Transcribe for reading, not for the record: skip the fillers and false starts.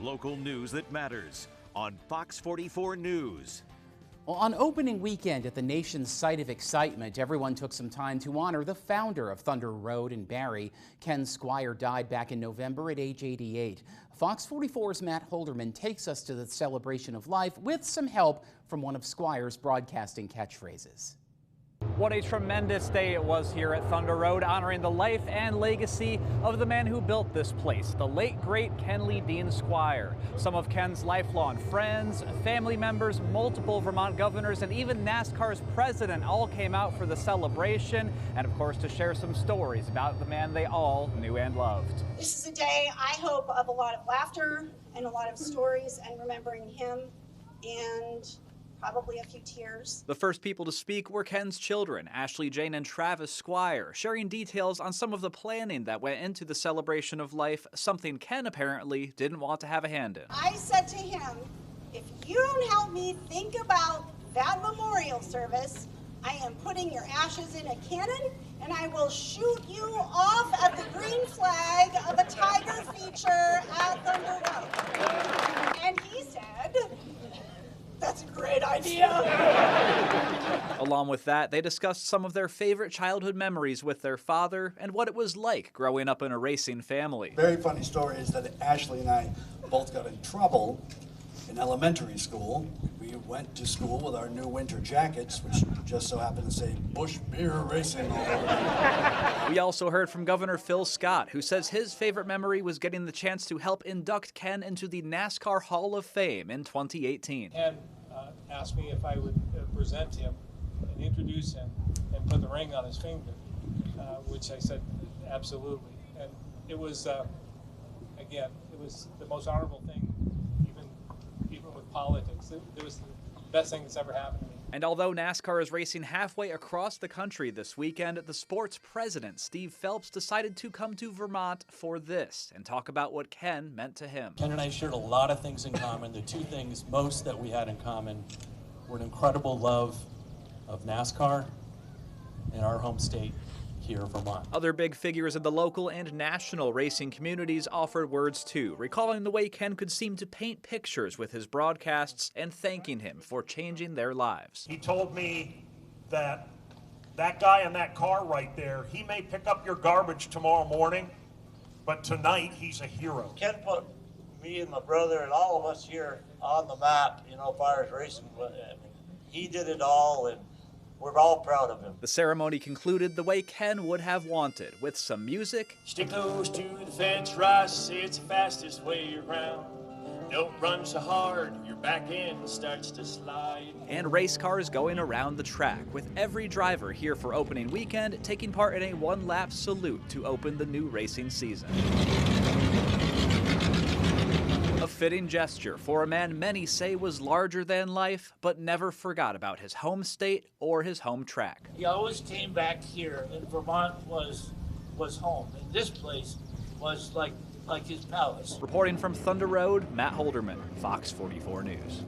local news that matters on Fox 44 News. Well, on opening weekend at the nation's site of excitement, everyone took some time to honor the founder of Thunder Road in Barrie. Ken Squier died back in November at age 88. Fox 44's Matt Holderman takes us to the celebration of life with some help from one of Squier's broadcasting catchphrases. What a tremendous day it was here at Thunder Road, honoring the life and legacy of the man who built this place, the late, great Kenley Dean Squier. Some of Ken's lifelong friends, family members, multiple Vermont governors, and even NASCAR's president all came out for the celebration and, of course, to share some stories about the man they all knew and loved. This is a day, I hope, of a lot of laughter and a lot of stories and remembering him and probably a few tears. The first people to speak were Ken's children, Ashley, Jane, and Travis Squier, sharing details on some of the planning that went into the celebration of life, something Ken apparently didn't want to have a hand in. I said to him, if you don't help me think about that memorial service, I am putting your ashes in a cannon and I will shoot you off at the green flag of a tiger feature at Thunder Road. And he said, that's a great idea. Along with that, they discussed some of their favorite childhood memories with their father and what it was like growing up in a racing family. Very funny story is that Ashley and I both got in trouble in elementary school. We went to school with our new winter jackets, which just so happened to say Bush Beer Racing all over them. We also heard from Governor Phil Scott, who says his favorite memory was getting the chance to help induct Ken into the NASCAR Hall of Fame in 2018. Ken asked me if I would present him and introduce him and put the ring on his finger, which I said absolutely. And it was, again, it was the most honorable thing, even with politics. It was the best thing that's ever happened to me. And although NASCAR is racing halfway across the country this weekend, the sport's president, Steve Phelps, decided to come to Vermont for this and talk about what Ken meant to him. Ken and I shared a lot of things in common. The two things most that we had in common were an incredible love of NASCAR in our home state here in Vermont. Other big figures in the local and national racing communities offered words too, recalling the way Ken could seem to paint pictures with his broadcasts and thanking him for changing their lives. He told me that guy in that car right there, he may pick up your garbage tomorrow morning, but tonight he's a hero. Ken put me and my brother and all of us here on the map, as far as racing. He did it all, and we're all proud of him. The ceremony concluded the way Ken would have wanted, with some music. Stick close to the fence, Ross, it's the fastest way around. Don't run so hard, your back end starts to slide. And race cars going around the track, with every driver here for opening weekend taking part in a one-lap salute to open the new racing season. A fitting gesture for a man many say was larger than life, but never forgot about his home state or his home track. He always came back here, and Vermont was home. And this place was like his palace. Reporting from Thunder Road, Matt Holderman, Fox 44 News.